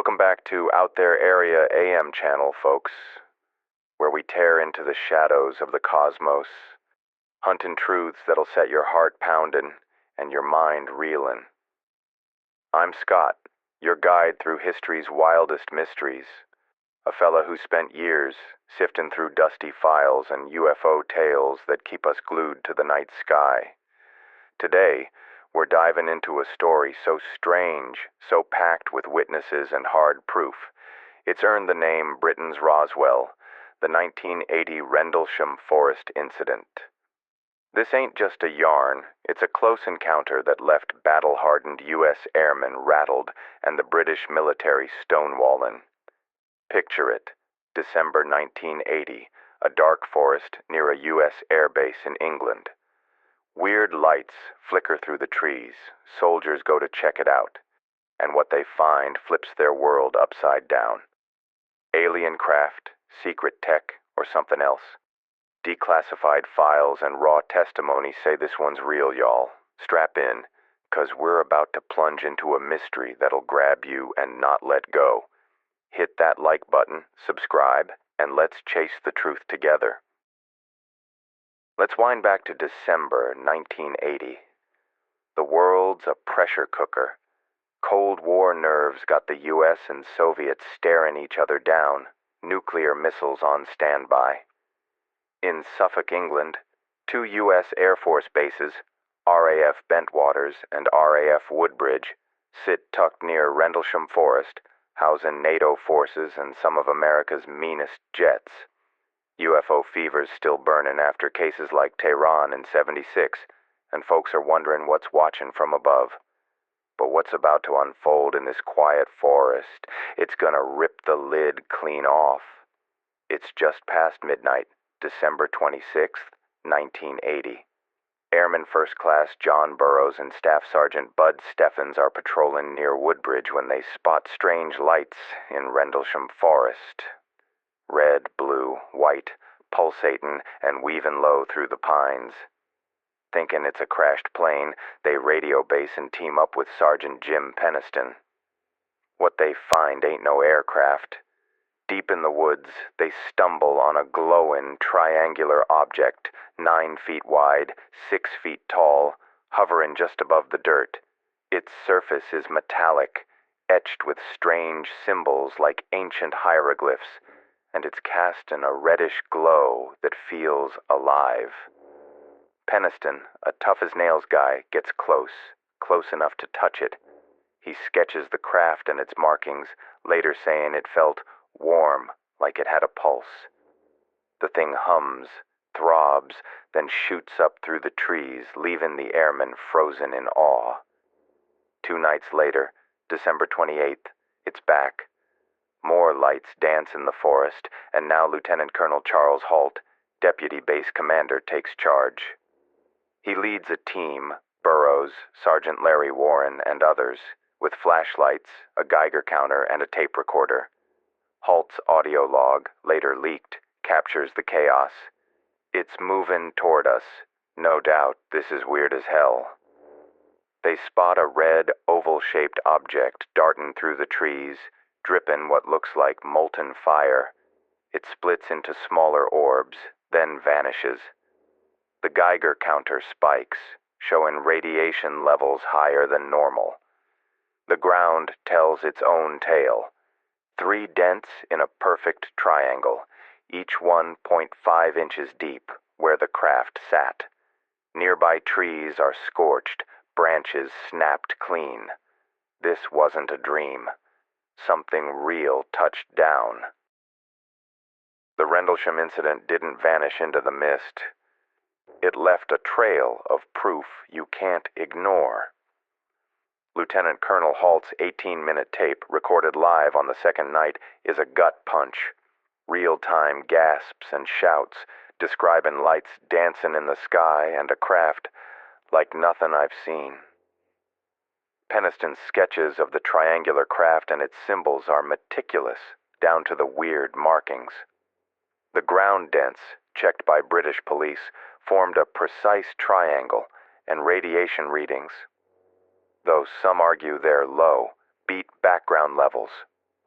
Welcome back to Out There Area AM channel, folks, where we tear into the shadows of the cosmos, hunting truths that'll set your heart pounding and your mind reeling. I'm Scott, your guide through history's wildest mysteries, a fella who spent years sifting through dusty files and UFO tales that keep us glued to the night sky. Today, we're diving into a story so strange, so packed with witnesses and hard proof, it's earned the name Britain's Roswell, the 1980 Rendlesham Forest incident. This ain't just a yarn, it's a close encounter that left battle-hardened U.S. airmen rattled and the British military stonewalling. Picture it, December 1980, a dark forest near a U.S. airbase in England. Weird lights flicker through the trees. Soldiers go to check it out, and what they find flips their world upside down. Alien craft, secret tech, or something else. Declassified files and raw testimony say this one's real, y'all. Strap in, 'cause we're about to plunge into a mystery that'll grab you and not let go. Hit that like button, subscribe, and let's chase the truth together. Let's wind back to December 1980. The world's a pressure cooker. Cold War nerves got the U.S. and Soviets staring each other down, nuclear missiles on standby. In Suffolk, England, two U.S. Air Force bases, RAF Bentwaters and RAF Woodbridge, sit tucked near Rendlesham Forest, housing NATO forces and some of America's meanest jets. UFO fever's still burning after cases like Tehran in '76, and folks are wondering what's watching from above. But what's about to unfold in this quiet forest, it's gonna rip the lid clean off. It's just past midnight, December 26th, 1980. Airman First Class John Burroughs and Staff Sergeant Bud Steffens are patrolling near Woodbridge when they spot strange lights in Rendlesham Forest. Red, blue, white, pulsating and weaving low through the pines. Thinking it's a crashed plane, they radio base and team up with Sergeant Jim Peniston. What they find ain't no aircraft. Deep in the woods, they stumble on a glowing triangular object, 9 feet wide, 6 feet tall, hovering just above the dirt. Its surface is metallic, etched with strange symbols like ancient hieroglyphs, and it's cast in a reddish glow that feels alive. Peniston, a tough-as-nails guy, gets close enough to touch it. He sketches the craft and its markings, later saying it felt warm, like it had a pulse. The thing hums, throbs, then shoots up through the trees, leaving the airmen frozen in awe. 2 nights later, December 28th, it's back. More lights dance in the forest, and now Lieutenant Colonel Charles Halt, Deputy Base Commander, takes charge. He leads a team, Burroughs, Sergeant Larry Warren, and others, with flashlights, a Geiger counter, and a tape recorder. Halt's audio log, later leaked, captures the chaos. It's moving toward us. No doubt, this is weird as hell. They spot a red, oval-shaped object darting through the trees, dripping what looks like molten fire. It splits into smaller orbs, then vanishes. The Geiger counter spikes, showing radiation levels higher than normal. The ground tells its own tale. 3 dents in a perfect triangle, each 1.5 inches deep, where the craft sat. Nearby trees are scorched, branches snapped clean. This wasn't a dream. Something real touched down. The Rendlesham incident didn't vanish into the mist. It left a trail of proof you can't ignore. Lieutenant Colonel Halt's 18-minute tape, recorded live on the second night, is a gut punch. Real-time gasps and shouts, describing lights dancing in the sky and a craft like nothing I've seen. Peniston's sketches of the triangular craft and its symbols are meticulous, down to the weird markings. The ground dents, checked by British police, formed a precise triangle, and radiation readings, though some argue they're low, beat background levels.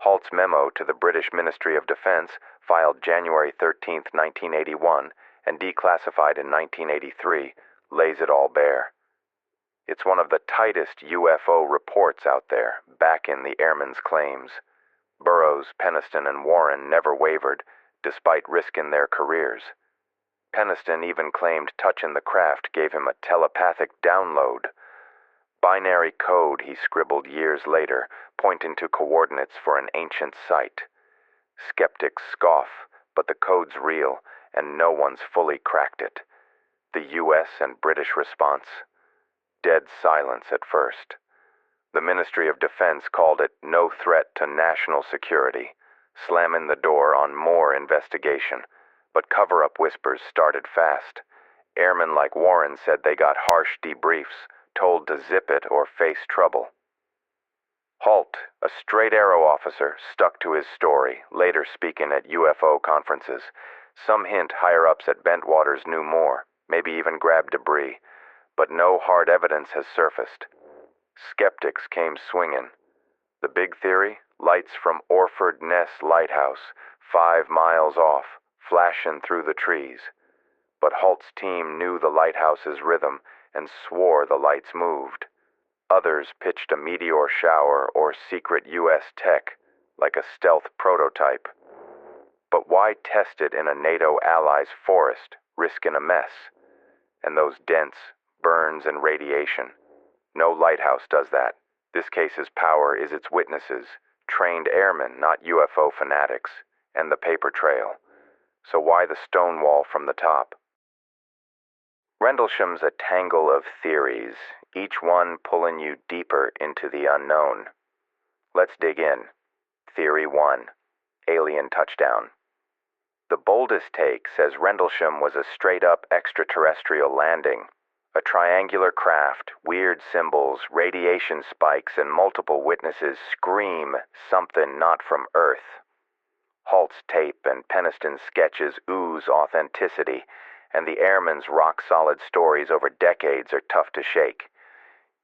Halt's memo to the British Ministry of Defense, filed January 13, 1981, and declassified in 1983, lays it all bare. It's one of the tightest UFO reports out there, backing the airmen's claims. Burroughs, Peniston, and Warren never wavered, despite risking their careers. Peniston even claimed touching the craft gave him a telepathic download. Binary code, he scribbled years later, pointing to coordinates for an ancient site. Skeptics scoff, but the code's real, and no one's fully cracked it. The U.S. and British response? Dead silence at first. The Ministry of Defense called it no threat to national security, slamming the door on more investigation. But cover-up whispers started fast. Airmen like Warren said they got harsh debriefs, told to zip it or face trouble. Halt, a straight-arrow officer, stuck to his story, later speaking at UFO conferences. Some hint higher-ups at Bentwaters knew more, maybe even grabbed debris, but no hard evidence has surfaced. Skeptics came swinging. The big theory? Lights from Orford Ness Lighthouse, 5 miles off, flashing through the trees. But Halt's team knew the lighthouse's rhythm and swore the lights moved. Others pitched a meteor shower or secret U.S. tech, like a stealth prototype. But why test it in a NATO ally's forest, risking a mess? And those dents, burns, and radiation. No lighthouse does that. This case's power is its witnesses, trained airmen, not UFO fanatics, and the paper trail. So why the stone wall from the top? Rendlesham's a tangle of theories, each one pulling you deeper into the unknown. Let's dig in. Theory 1. Alien touchdown. The boldest take says Rendlesham was a straight-up extraterrestrial landing. A triangular craft, weird symbols, radiation spikes, and multiple witnesses scream something not from Earth. Halt's tape and Peniston's sketches ooze authenticity, and the airmen's rock-solid stories over decades are tough to shake.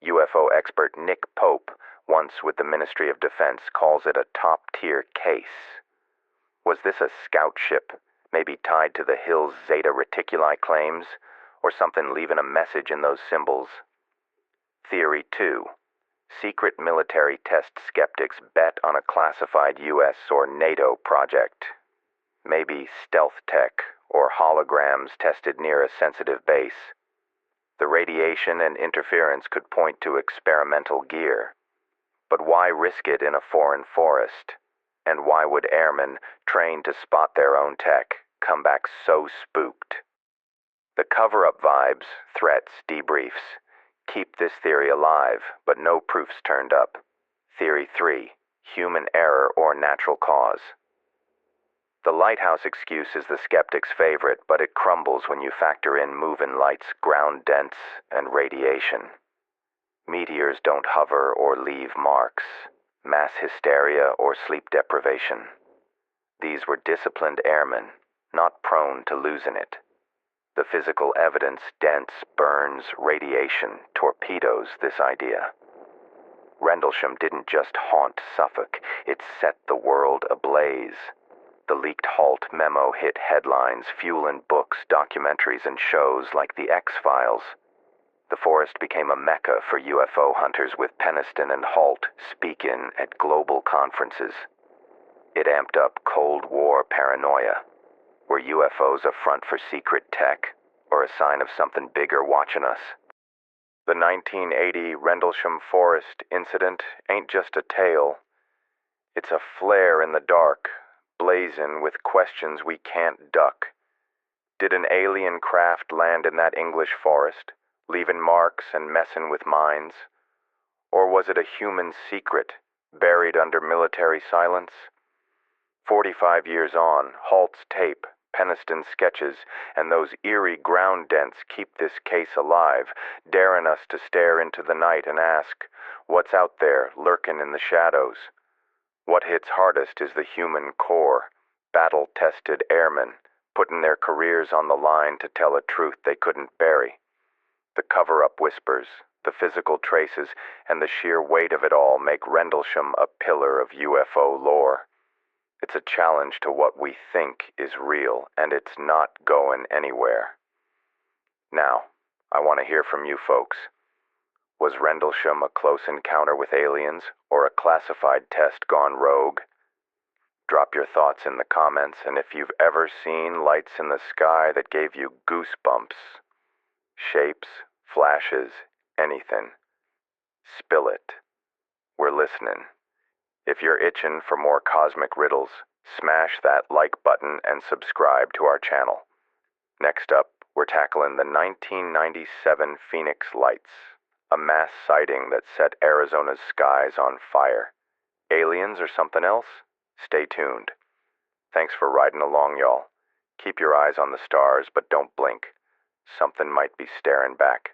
UFO expert Nick Pope, once with the Ministry of Defense, calls it a top-tier case. Was this a scout ship, maybe tied to the Hill's Zeta Reticuli claims, or something leaving a message in those symbols? Theory 2. Secret military test skeptics bet on a classified U.S. or NATO project. Maybe stealth tech or holograms tested near a sensitive base. The radiation and interference could point to experimental gear. But why risk it in a foreign forest? And why would airmen, trained to spot their own tech, come back so spooked? The cover-up vibes, threats, debriefs, keep this theory alive, but no proofs turned up. Theory 3. Human error or natural cause. The lighthouse excuse is the skeptic's favorite, but it crumbles when you factor in moving lights, ground dents, and radiation. Meteors don't hover or leave marks, mass hysteria or sleep deprivation. These were disciplined airmen, not prone to losing it. The physical evidence, dents, burns, radiation, torpedoes this idea. Rendlesham didn't just haunt Suffolk, it set the world ablaze. The leaked Halt memo hit headlines, fueling books, documentaries, and shows like The X-Files. The forest became a mecca for UFO hunters, with Peniston and Halt speaking at global conferences. It amped up Cold War paranoia. Were UFOs a front for secret tech, or a sign of something bigger watching us? The 1980 Rendlesham Forest incident ain't just a tale. It's a flare in the dark, blazing with questions we can't duck. Did an alien craft land in that English forest, leaving marks and messing with minds? Or was it a human secret, buried under military silence? 45 years on, Halt's tape, Peniston's sketches, and those eerie ground dents keep this case alive, daring us to stare into the night and ask, what's out there lurking in the shadows? What hits hardest is the human core, battle-tested airmen, putting their careers on the line to tell a truth they couldn't bury. The cover-up whispers, The physical traces and the sheer weight of it all make Rendlesham a pillar of UFO lore. It's a challenge to what we think is real, and it's not going anywhere. Now, I want to hear from you folks. Was Rendlesham a close encounter with aliens, or a classified test gone rogue? Drop your thoughts in the comments, and if you've ever seen lights in the sky that gave you goosebumps, shapes, flashes, anything, spill it. We're listening. If you're itching for more cosmic riddles, smash that like button and subscribe to our channel. Next up, we're tackling the 1997 Phoenix Lights, a mass sighting that set Arizona's skies on fire. Aliens or something else? Stay tuned. Thanks for riding along, y'all. Keep your eyes on the stars, but don't blink. Something might be staring back.